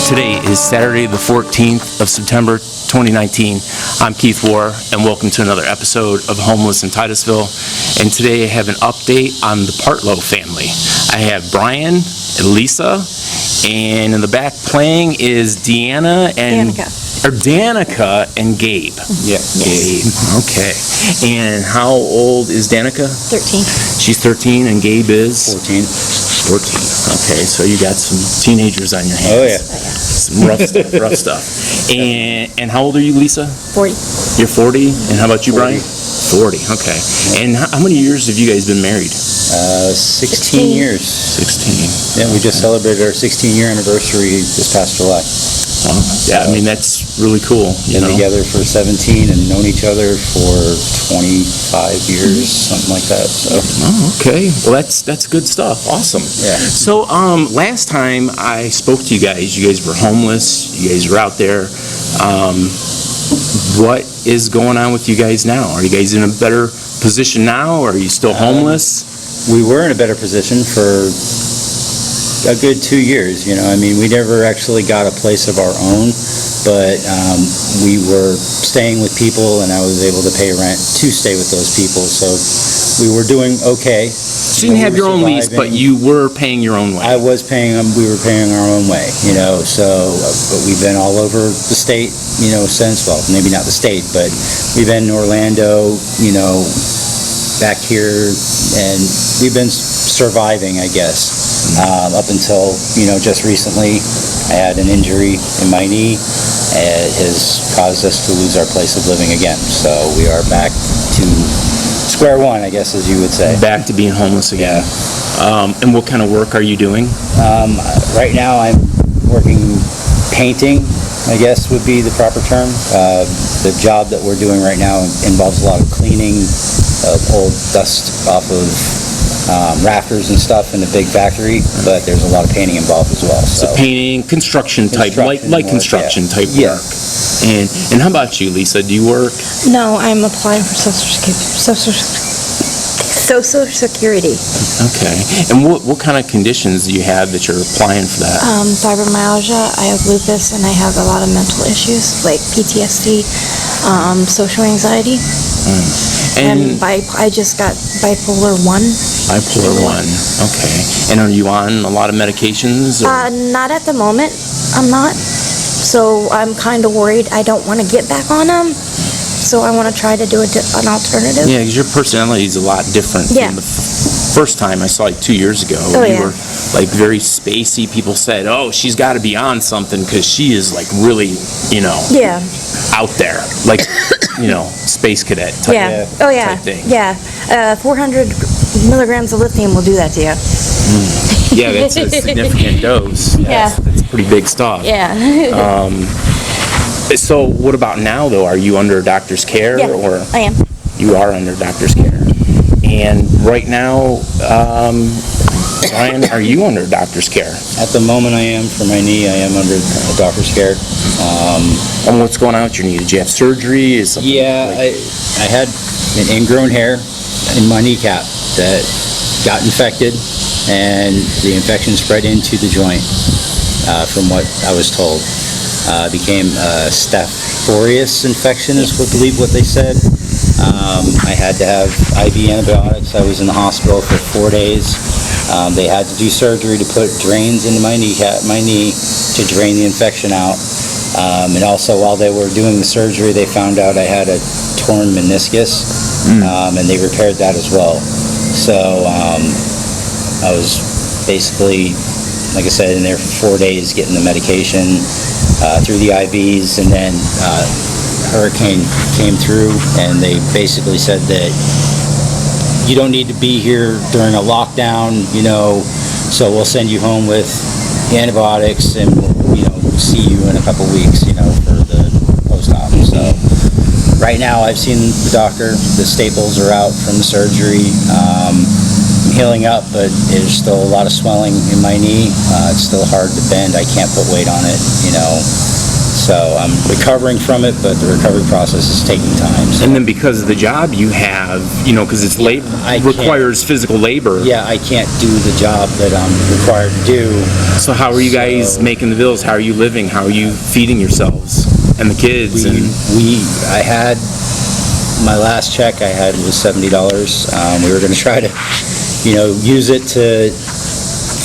Today is Saturday the 14th of September 2019. I'm Keith Warr, and welcome to another episode of Homeless in Titusville. And today I have an update on the Partlow family. I have Brian and Lisa, and in the back playing is Danica and Gabe. Yeah, Gabe. Okay. And how old is Danica? 13. She's 13, and Gabe is? 14. 14. Okay, so you got some teenagers on your hands. Oh, yeah. Some rough stuff. And how old are you, Lisa? 40. You're 40? And how about you, Brian? 40, okay. And how many years have you guys been married? 16 years. 16. Yeah, we just celebrated our 16-year anniversary this past July. Yeah, I mean, that's really cool. Been together for 17 and known each other for 25 years, something like that. So. Oh, okay. Well, that's good stuff. Awesome. Yeah. So, last time I spoke to you guys were homeless. You guys were out there. What is going on with you guys now? Are you guys in a better position now, or are you still homeless? We were in a better position for a good 2 years, I mean, we never actually got a place of our own, but we were staying with people, and I was able to pay rent to stay with those people, so we were doing okay. So you didn't have your own lease, but you were paying your own way. I was paying them, we were paying our own way, but we've been all over the state, since, well, maybe not the state, but we've been in Orlando, back here, and we've been surviving, I guess. Up until, just recently, I had an injury in my knee. It has caused us to lose our place of living again. So we are back to square one, I guess, as you would say. Back to being homeless again. Yeah. And what kind of work are you doing? Right now I'm working painting, I guess would be the proper term. The job that we're doing right now involves a lot of cleaning of old dust off of rafters and stuff in the big factory, but there's a lot of painting involved as well. So painting, construction type, light construction type work. And how about you, Lisa? Do you work? No, I'm applying for Social Security. Okay. And what kind of conditions do you have that you're applying for that? Fibromyalgia, I have lupus, and I have a lot of mental issues like PTSD, social anxiety. And I just got bipolar 1. Bipolar 1, okay. And are you on a lot of medications? Not at the moment. I'm not. So I'm kind of worried. I don't want to get back on them. So I want to try to do an alternative. Yeah, because your personality is a lot different from the first time I saw you 2 years ago. Oh, you were like very spacey. People said, "Oh, she's got to be on something because she is like really, out there, like space cadet type, type thing." Yeah. 400 milligrams of lithium will do that to you. Yeah, that's a significant dose. Yeah. That's pretty big stuff. Yeah. So what about now, though? Are you under doctor's care? Yeah, or I am. You are under doctor's care. And right now, Brian, are you under doctor's care? At the moment I am. For my knee, I am under doctor's care. And what's going on with your knee? Did you have surgery? I had an ingrown hair in my kneecap that got infected, and the infection spread into the joint, from what I was told. Became a Staph aureus infection is what they said. I had to have IV antibiotics. I was in the hospital for 4 days. They had to do surgery to put drains into my knee to drain the infection out. And also while they were doing the surgery, they found out I had a torn meniscus, and they repaired that as well. So I was basically, like I said, in there for 4 days getting the medication through the IVs, and then hurricane came through, and they basically said that you don't need to be here during a lockdown, so we'll send you home with antibiotics, and we'll see you in a couple weeks, for the post-op. So right now I've seen the doctor. The staples are out from the surgery. I'm healing up, but there's still a lot of swelling in my knee. It's still hard to bend. I can't put weight on it, So I'm recovering from it, but the recovery process is taking time. So. And then because of the job you have, because it's I can't- requires physical labor. Yeah, I can't do the job that I'm required to do. So how are you guys So- making the bills? How are you living? How are you feeding yourselves and the kids? I had, my last check I had was $70. We were gonna try to, use it to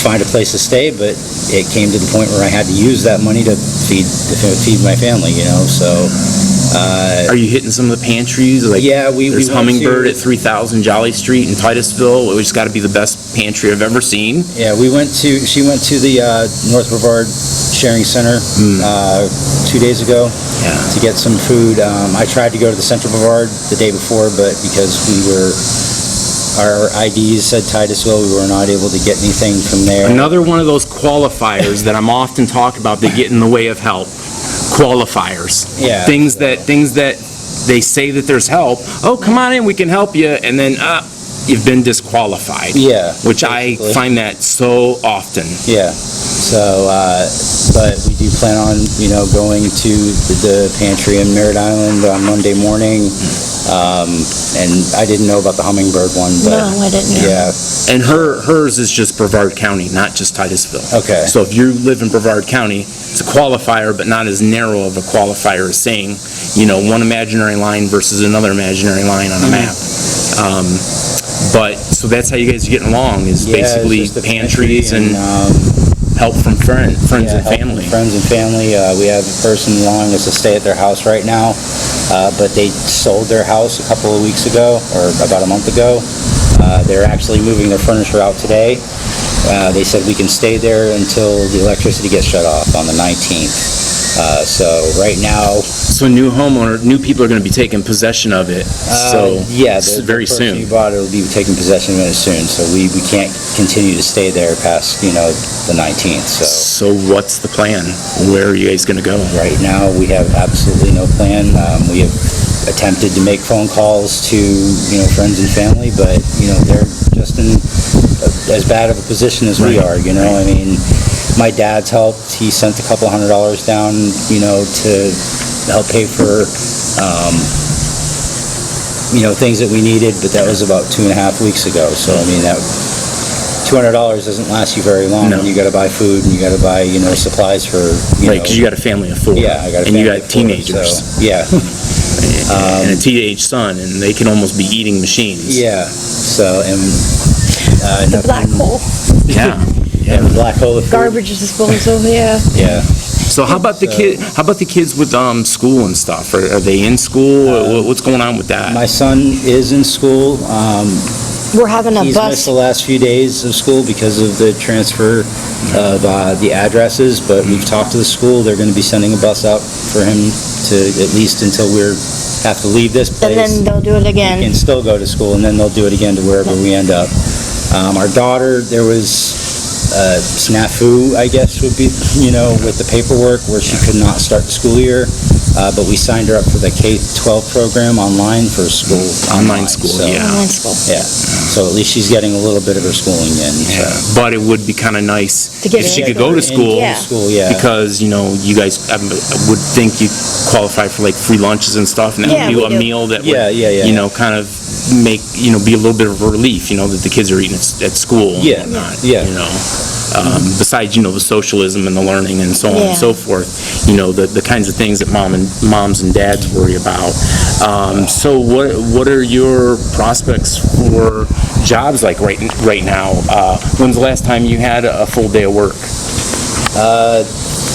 find a place to stay, but it came to the point where I had to use that money to feed my family, so. Are you hitting some of the pantries? Like, Yeah, we there's went Hummingbird to- at 3000 Jolly Street in Titusville, which has got to be the best pantry I've ever seen. Yeah, she went to the North Brevard Sharing Center 2 days ago Yeah. to get some food. I tried to go to the Central Brevard the day before, but because our IDs said Titusville, we were not able to get anything from there. Another one of those qualifiers that I'm often talking about that get in the way of help. Qualifiers. Yeah. Things that they say that there's help. Oh, come on in, we can help you, and then you've been disqualified. Yeah. Which I basically. find that so often. Yeah. So, but we do plan on, going to the pantry in Merritt Island on Monday morning. And I didn't know about the Hummingbird one, but. No, I didn't know. Yeah. And hers is just Brevard County, not just Titusville. Okay. So if you live in Brevard County, it's a qualifier, but not as narrow of a qualifier as saying, one imaginary line versus another imaginary line on a map. But, so that's how you guys are getting along, is Yeah, it's basically just the pantries pantry and help from friends yeah, and help family. from friends and family. We have a person allowing us to stay at their house right now, but they sold their house a couple of weeks ago, or about a month ago. They're actually moving their furniture out today. They said we can stay there until the electricity gets shut off on the 19th. So right now, So new people are going to be taking possession of it, so yeah, very the person soon. who bought it will be taking possession of it soon. So we can't continue to stay there past the 19th. So So what's the plan? Where are you guys going to go? right now we have absolutely no plan. We have attempted to make phone calls to friends and family, but they're just in as bad of a position as we are. I mean, my dad's helped. He sent a couple $100 down, to help pay for, things that we needed, but that was about 2.5 weeks ago. So, I mean, that $200 doesn't last you very long. No. You gotta buy food and you gotta buy, supplies for, Right, because you got a family of 4. yeah, I got a And you family got of 4, teenagers. so, yeah. And a teenage son, and they can almost be eating machines. Yeah, so, and, The black hole, Yeah. yeah, the black hole of food. garbage disposal, yeah. Yeah. So how about the kids with school and stuff? Are they in school? What's going on with that? My son is in school. We're having a He's missed bus, the last few days of school because of the transfer of the addresses, but we've talked to the school. They're going to be sending a bus out for him to, at least until have to leave this place. and then they'll do it He again. can still go to school, and then they'll do it again to wherever we end up. Our daughter, there was snafu, I guess would be, with the paperwork where she could not start the school year, but we signed her up for the K-12 program online for school. Online school, so, yeah. Online school. Yeah, so at least she's getting a little bit of her schooling in. So. But it would be kind of nice To get if she her could go to in school. Yeah. School, yeah. Because, you guys, I would think you qualify for like free lunches and stuff, and that Yeah, would we be a do. meal that would, Yeah. kind of make, be a little bit of a relief, that the kids are eating at school and Yeah, whatnot, yeah. Besides, the socialism and the learning and so on Yeah. and so forth, the kinds of things that moms and dads worry about. So what are your prospects for jobs like right now? When's the last time you had a full day of work?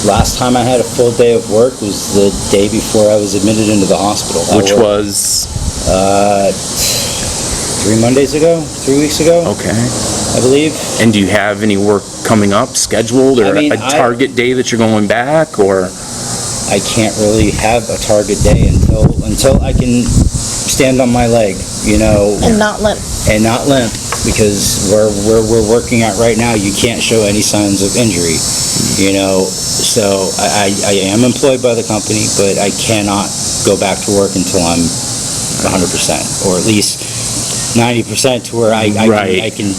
Last time I had a full day of work was the day before I was admitted into the hospital. Which was? 3 Mondays ago, 3 weeks ago, Okay. I believe. And do you have any work coming up, scheduled, or I mean, a target day that you're going back, or? I can't really have a target day until I can stand on my leg, And not limp. and not limp, because where we're working at right now, you can't show any signs of injury, So I am employed by the company, but I cannot go back to work until I'm 100%, or at least 90% to where I Right. can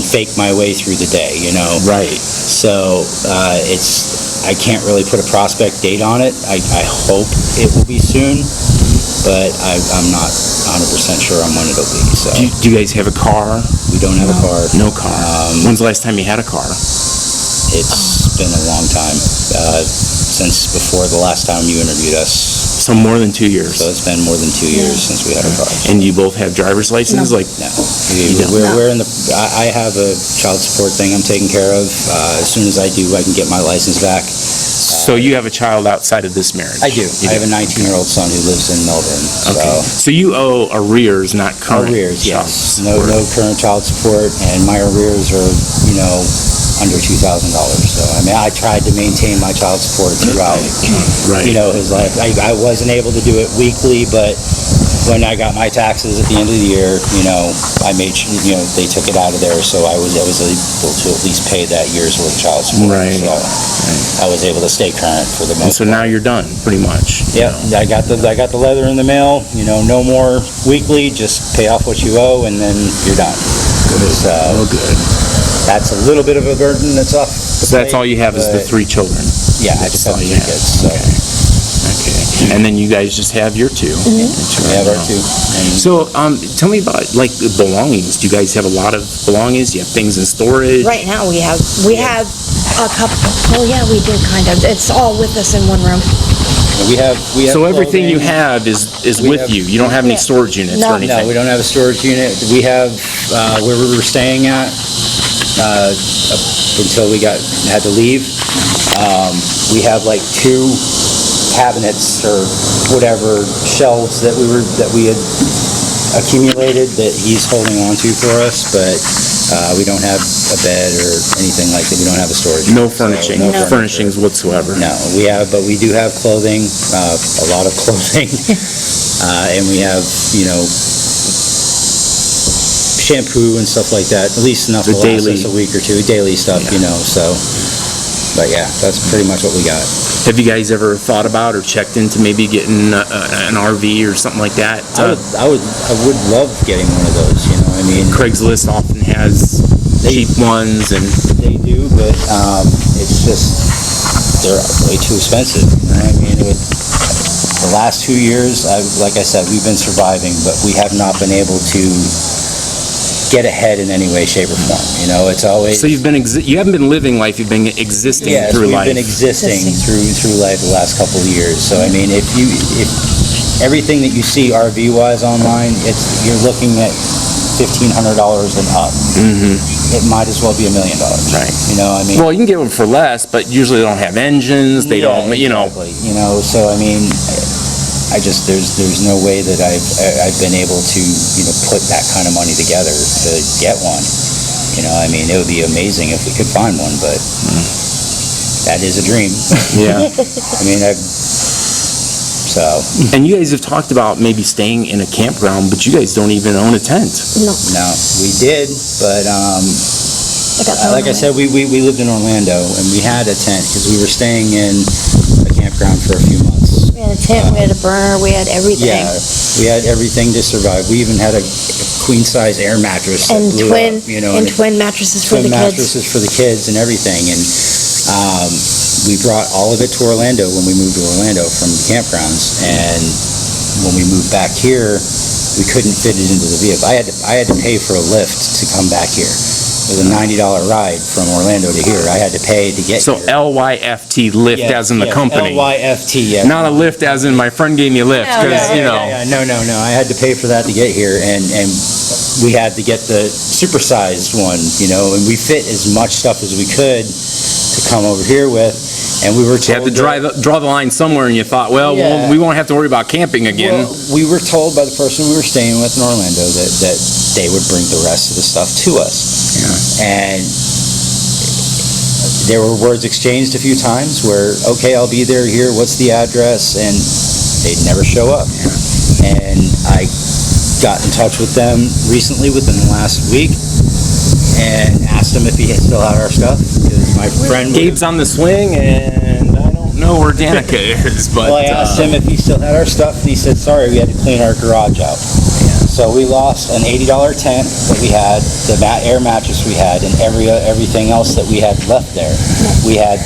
fake my way through the day, you know? Right. So, I can't really put a prospect date on it. I hope it will be soon, but I'm not 100% sure on when it'll be, so. Do you guys have a car? We don't have a car. No car. When's the last time you had a car? It's been a long time, since before the last time you interviewed us. So more than 2 years. So it's been more than 2 years since we had a car. And you both have driver's license? No. Like, No. don't? We're in the, I have a child support thing I'm taking care of. As soon as I do, I can get my license back. so you have a child outside of this marriage? I do. You I have a 19-year-old son who lives in Melbourne, Okay. So you owe arrears, not current Arrears, child yes. support. No current child support, and my arrears are, under $2,000. So, I mean, I tried to maintain my child support throughout, Right. his life. I wasn't able to do it weekly, but when I got my taxes at the end of the year, I made sure, they took it out of there, so I was able to at least pay that year's worth of child support. Right. So, I was able to stay current for the And most so now you're done, pretty much. Yeah, I got the letter in the mail, no more weekly, just pay off what you owe, and then you're done. So, Oh, good. that's a little bit of a burden that's off. So that's all you have is the 3 children? Yeah, I That's just have all 3 you have. kids, so Okay. And then you guys just have your 2? we have our 2. And So, tell me about, like, the belongings. Do you guys have a lot of belongings? Do you have things in storage? Right now, we have a couple, oh yeah, we do kind of. It's all with us in one room. we have So everything you clothing. have is We with have- you? You don't have any Yeah. storage units No. or anything? No, we don't have a storage unit. We have, where we were staying at, up until we had to leave, we have like 2 cabinets or whatever, shelves that we had accumulated that he's holding on to for us, but we don't have a bed or anything like that. We don't have a storage. No unit, so furnishing, no no furnishings whatsoever? No, but we do have clothing, a lot of clothing, and we have, shampoo and stuff like that, at least enough to The last daily- us a week or 2, daily stuff, so, but yeah, that's pretty much what we got. Have you guys ever thought about or checked into maybe getting an RV or something like that? I would love getting one of those, I mean, Craigslist often has cheap ones, and they do, but, it's just, they're way too expensive, I mean, the last 2 years, like I said, we've been surviving, but we have not been able to get ahead in any way, shape, or form, it's always... so you haven't been living life, you've been existing Yes, through we've life. been existing through life the last couple of years. So, I mean, if everything that you see RV-wise online, you're looking at $1,500 and up. It might as well be $1 million. Right. I mean... Well, you can get them for less, but usually they don't have engines, they don't, Exactly. So, I mean... there's no way that I've been able to, put that kind of money together to get one. I mean, it would be amazing if we could find one, but that is a dream. Yeah. I mean, so, And you guys have talked about maybe staying in a campground, but you guys don't even own a tent. No, no, we did, but, I got thrown like I away. said, we lived in Orlando, and we had a tent, because we were staying in a campground for a few months. We had a tent, we had a burner, we had everything. Yeah, we had everything to survive. We even had a queen-size air mattress that And blew up, twin mattresses for twin the kids. mattresses for the kids and everything, and we brought all of it to Orlando when we moved to Orlando from the campgrounds, and when we moved back here, we couldn't fit it into the vehicle. I had to pay for a lift to come back here. It was a $90 ride from Orlando to here. I had to pay to get So here. LYFT, lift as in the company. LYFT, yeah. Not a lift as in my friend gave me a lift, No, because, Yeah, no. I had to pay for that to get here, and we had to get the supersized one, and we fit as much stuff as we could to come over here with, and we were you told had to draw the line somewhere, and you thought, well, Yeah. we won't have to worry about camping again. Well, we were told by the person we were staying with in Orlando that they would bring the rest of the stuff to us. And there were words exchanged a few times where, okay, I'll be there here, what's the address? And they'd never show up. And I got in touch with them recently within the last week and asked them if he had still had our stuff, because my friend... Gabe's on the swing, and I don't know where Danica is, but... Well, I asked him if he still had our stuff, and he said, sorry, we had to clean our garage out. So we lost an $80 tent that we had, the air mattress we had, and everything else that we had left there. We had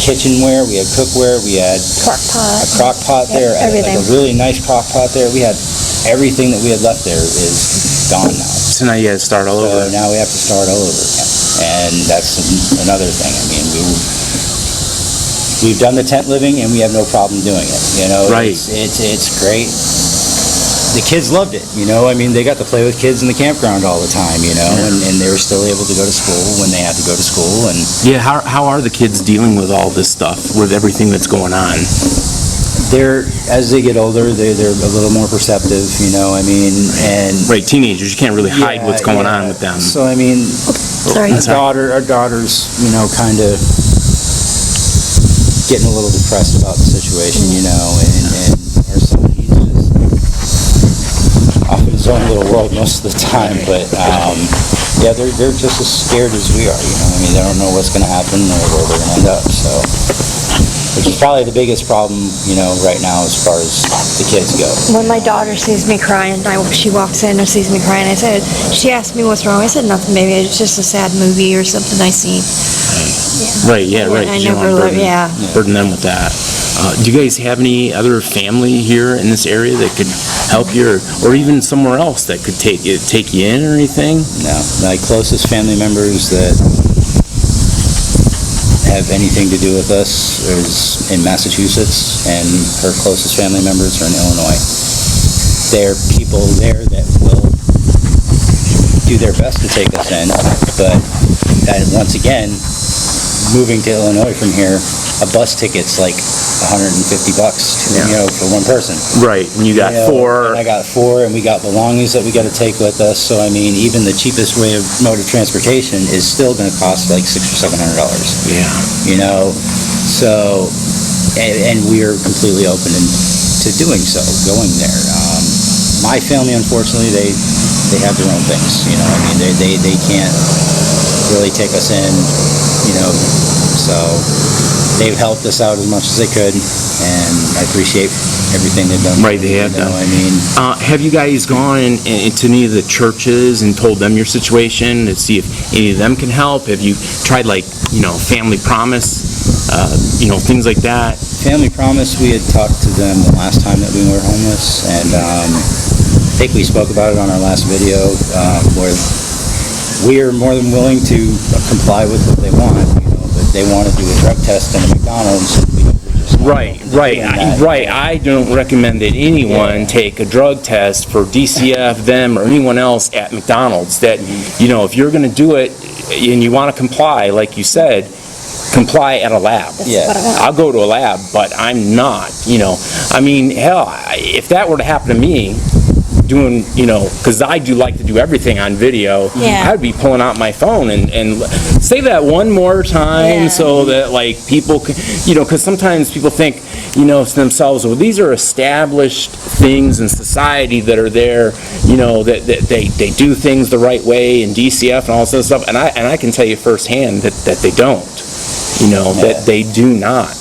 kitchenware, we had cookware, we had Crock pot. a crock pot there, everything. like a really nice crock pot there. We had everything that we had left there is gone now. So now you gotta start all So over. now we have to start all over again. And that's another thing. I mean, we've done the tent living and we have no problem doing it. You know, Right. It's great. The kids loved it, you know. I mean, they got to play with kids in the campground all the time, you know, and they were still able to go to school when they had to go to school. And Yeah, how are the kids dealing with all this stuff, with everything that's going on? as they get older, they're a little more perceptive, you know. I mean, and Right, teenagers, you can't really hide what's going on with them. So I mean, Sorry. our daughter's, you know, kind of getting a little depressed about the situation, you know, and our son, he's just off in his own little world most of the time. But yeah, they're just as scared as we are, you know. I mean, they don't know what's going to happen or where they're going to end up. So, which is probably the biggest problem, you know, right now as far as the kids go. When my daughter sees me crying, she walks in and sees me crying, she asked me what's wrong. I said, nothing, baby. It's just a sad movie or something I seen. Right, yeah, right. I 'cause you don't never, wanna burden them with that. Do you guys have any other family here in this area that could help you, or even somewhere else that could take you in or anything? No, my closest family members that have anything to do with us is in Massachusetts, and her closest family members are in Illinois. There are people there that will do their best to take us in, but once again, moving to Illinois from here, a bus ticket's like $150 Yeah. you know, for one person. Right, and you got You know, four. and I got four, and we got belongings that we got to take with us. So I mean, even the cheapest mode of transportation is still going to cost like $600 or $700. Yeah. You know, so and we are completely open to doing so, going there. My family, unfortunately, they have their own things. You know, I mean, they can't really take us in. You know, so they've helped us out as much as they could, and I appreciate everything they've done. Right, they have You know, done. I mean, Have you guys gone into any of the churches and told them your situation to see if any of them can help? Have you tried, like, Family Promise, things like that? Family Promise, we had talked to them the last time that we were homeless, and I think we spoke about it on our last video, where we are more than willing to comply with what they want, but they want to do a drug test in a McDonald's. Right. I don't recommend that anyone take a drug test for DCF, them, or anyone else at McDonald's. That, if you're going to do it and you want to comply, like you said, comply at a lab. Yeah. I'll go to a lab, but I'm not, I mean, hell, if that were to happen to me, doing, because I do like to do everything on video, Yeah. I'd be pulling out my phone and say that one more time, Yeah. so that, like, people can, because sometimes people think, to themselves, well, these are established things in society that are there, that they do things the right way in DCF and all this other stuff, and I can tell you firsthand that they don't, that they do not.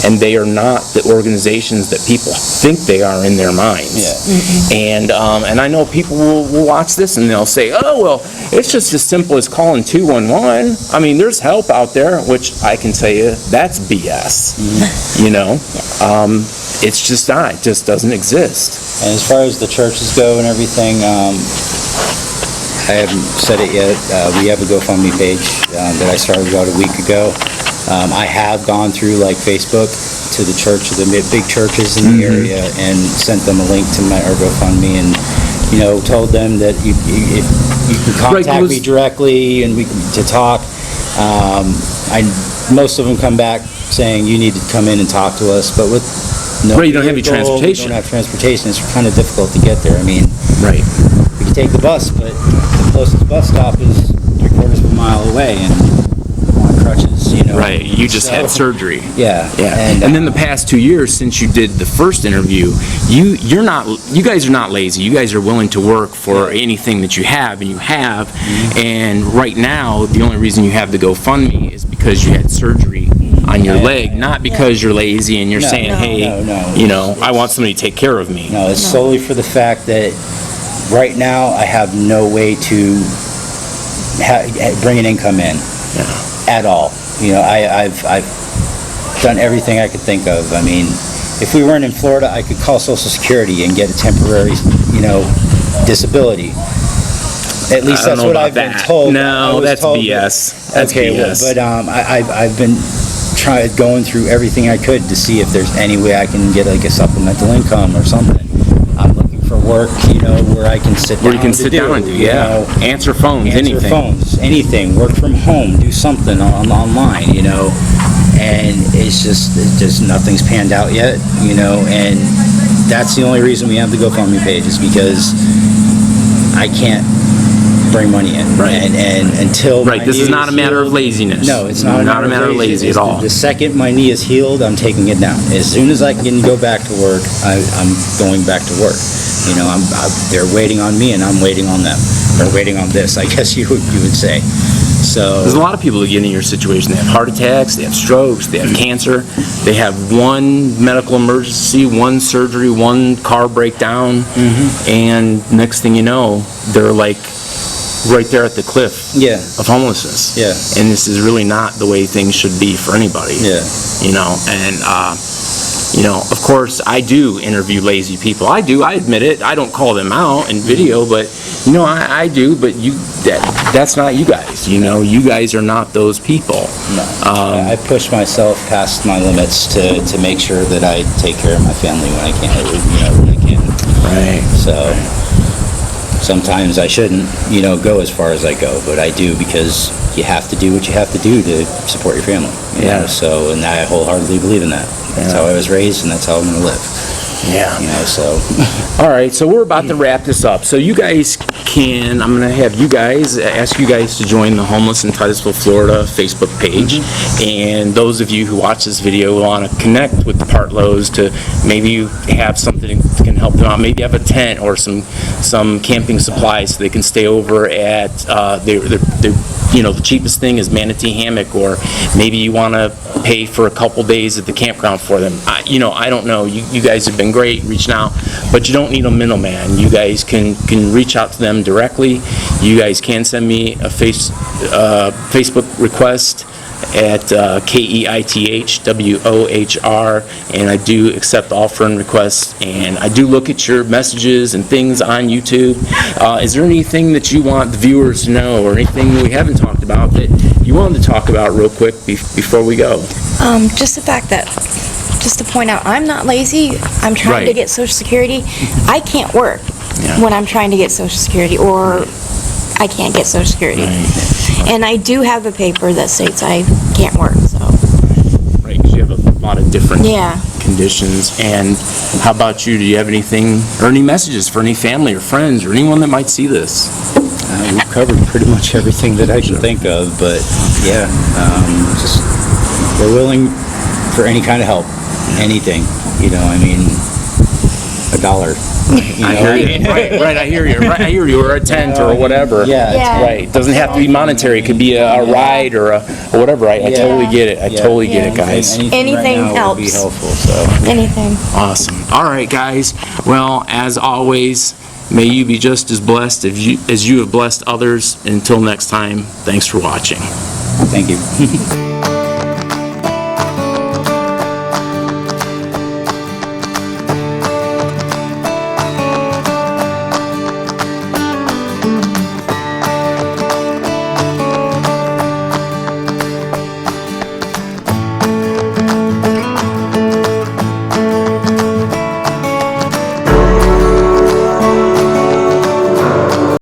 And they are not the organizations that people think they are in their minds. And I know people will watch this and they'll say, oh, well, it's just as simple as calling 211. I mean, there's help out there, which I can tell you, that's BS. It's just not. It just doesn't exist. And as far as the churches go and everything, I haven't said it yet. We have a GoFundMe page that I started about a week ago. I have gone through like Facebook to the big churches in the area, and sent them a link to our GoFundMe, and told them that if you can contact me directly and we can to talk. Most of them come back saying you need to come in and talk to us, but with no Right, you don't have any vehicle, transportation. We don't have transportation. It's kind of difficult to get there. I mean, Right. we can take the bus, but the closest bus stop is 3/4 of a mile away, and I'm on crutches. Right, you just had surgery. Yeah. And then the past 2 years since you did the first interview, you guys are not lazy. You guys are willing to work for anything that you have, and you have. And right now, the only reason you have the GoFundMe is because you had surgery on your leg, not because you're lazy and you're saying, hey, no. I want somebody to take care of me. No, it's solely for the fact that right now, I have no way to bring an income in at all. You know, I've done everything I could think of. I mean, if we weren't in Florida, I could call Social Security and get a temporary, you know, disability. At least that's what I've been told. No, that's BS. That's okay, BS. But I've been going through everything I could to see if there's any way I can get like a supplemental income or something. I'm looking for work, you know, where I can sit down. Where you can sit down and do, yeah. Answer phones, anything. Work from home, do something online, you know. And it's just nothing's panned out yet, you know. And that's the only reason we have the GoFundMe page, is because I can't bring money in. Right. And until Right, this is not a matter of laziness. No, it's not a matter of lazy at all. The second my knee is healed, I'm taking it down. As soon as I can go back to work, I'm going back to work. You know, they're waiting on me, and I'm waiting on them. Or waiting on this, I guess you would say. So there's a lot of people that get in your situation. They have heart attacks, they have strokes, they have cancer, they have one medical emergency, one surgery, one car breakdown, and next thing you know, they're like right there at the cliff of homelessness. Yeah. And this is really not the way things should be for anybody. Yeah. You know, and you know, of course, I do interview lazy people. I do, I admit it. I don't call them out in video, but, you know, I do, but that's not you guys. You know, you guys are not those people. No. I push myself past my limits to make sure that I take care of my family when I can, you know, when I can. Right. So sometimes I shouldn't, you know, go as far as I go, but I do, because you have to do what you have to do to support your family. You know? So, and I wholeheartedly believe in that. That's how I was raised, and that's how I'm going to live. Yeah. You know, so. All right, so we're about to wrap this up. So you guys I'm going to have ask you guys to join the Homeless in Titusville, Florida Facebook page. And those of you who watch this video want to connect with the Partlows to maybe have something that can help them out. Maybe have a tent or some camping supplies so they can stay over at, you know, the cheapest thing is manatee hammock, or maybe you want to pay for a couple days at the campground for them. You know, I don't know. You guys have been great reaching out, but you don't need a middleman. You guys can reach out to them directly. You guys can send me a Facebook request at KEITHWOHR, and I do accept all friend requests, and I do look at your messages and things on YouTube. Is there anything that you want the viewers to know, or anything we haven't talked about that you wanted to talk about real quick before we go? Just the fact that, just to point out, I'm not lazy. I'm trying to get Social Security. I can't work when I'm trying to get Social Security, or I can't get Social Security. And I do have a paper that states I can't work, so. Right, because you have a lot of different conditions. And how about you? Do you have anything, or any messages for any family or friends or anyone that might see this? We've covered pretty much everything that I can think of, but just we're willing for any kind of help, anything. You know, I mean, $1. You know? I hear you. Right, I hear you. Right, I hear you. Or a tent or whatever. Right. It doesn't have to be monetary. It could be a ride or whatever. I totally get it. I totally get it, guys. Anything right helps. would be helpful. So. Anything. Awesome. All right, guys. Well, as always, may you be just as blessed as you have blessed others. And until next time, thanks for watching. Thank you.